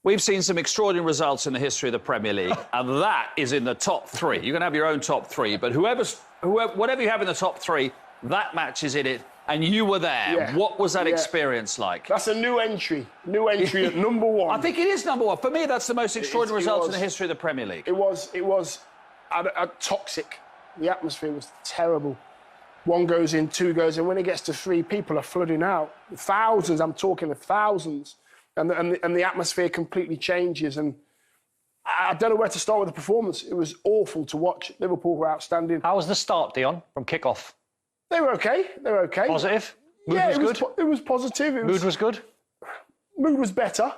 We've seen some extraordinary results in the history of the Premier League, and that is in the top three. You can have your own top three, but whatever you have in the top three, that match is in it, and you were there. Yeah. What was that experience like? That's a new entry at number one. I think it is number one. For me, that's the most extraordinary result in the history of the Premier League. It was toxic. The atmosphere was terrible. One goes in, two goes in. When it gets to three, people are flooding out. Thousands, I'm talking of thousands. And the atmosphere completely changes. And I don't know where to start with the performance. It was awful to watch. Liverpool were outstanding. How was the start, Dion, from kick-off? They were okay. Positive? Mood was good? It was positive. Mood was good? Mood was better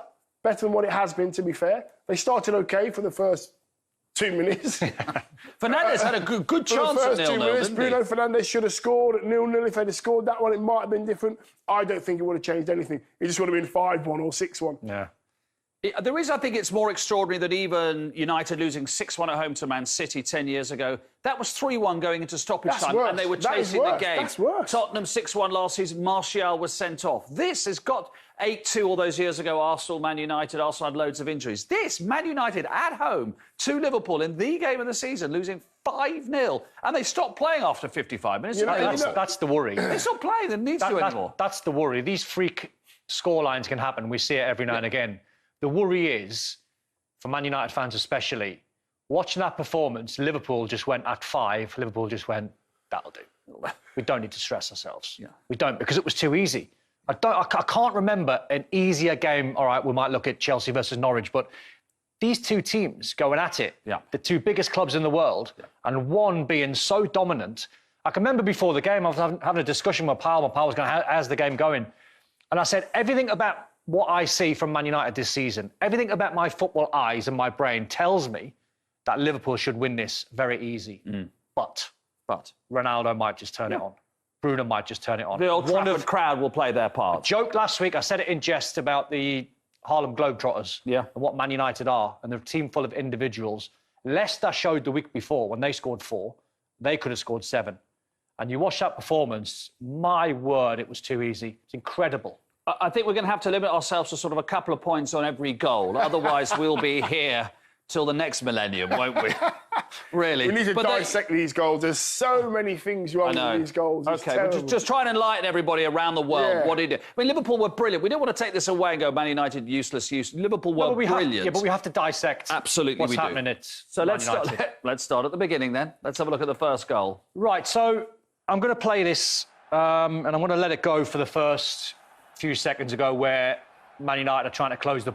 than what it has been, to be fair. They started okay for the first 2 minutes. Fernandes had a good chance at 0-0, didn't he? Bruno Fernandes should have scored at 0-0. If they'd have scored that one, it might have been different. I don't think it would have changed anything. It just would have been 5-1 or 6-1. Yeah. The reason I think it's more extraordinary that even United losing 6-1 at home to Man City 10 years ago, that was 3-1 going into stoppage time, worse. and they were chasing the game. That's worse. Tottenham 6-1 last season, Martial was sent off. This has got 8-2 all those years ago, Arsenal, Man United. Arsenal had loads of injuries. This, Man United at home to Liverpool in the game of the season, losing 5-0, and they stopped playing after 55 minutes. That's the worry. They stopped playing. They need to anymore. That's the worry. These freak scorelines can happen. We see it every now and again. The worry is, for Man United fans especially, watching that performance, Liverpool just went at 5. Liverpool just went, that'll do. We don't need to stress ourselves. Yeah. We don't, because it was too easy. I can't remember an easier game. All right, we might look at Chelsea versus Norwich, but these two teams going at it, the two biggest clubs in the world, and one being so dominant. I can remember before the game, I was having a discussion with Pal. My Pal was going, how's the game going? And I said, everything about what I see from Man United this season, everything about my football eyes and my brain tells me that Liverpool should win this very easy. But Ronaldo might just turn it on. Bruno might just turn it on. The Old Trafford crowd will play their part. Joke last week, I said it in jest about the Harlem Globetrotters and what Man United are, and they're a team full of individuals. Leicester showed the week before, when they scored 4, they could have scored 7. And you watch that performance, my word, it was too easy. It's incredible. I think we're going to have to limit ourselves to sort of a couple of points on every goal. Otherwise, we'll be here till the next millennium, won't we? Really. We need to dissect these goals. There's so many things wrong with these goals. It's OK, just try and enlighten everybody around the world what he did. I mean, Liverpool were brilliant. We don't want to take this away and go, Man United, useless. Liverpool were brilliant. But we have to dissect Absolutely, what's happening at So let's start at the beginning, then. Let's have a look at the first goal. Right, so I'm going to play this, and I'm going to let it go for the first few seconds ago where Man United are trying to close the ball.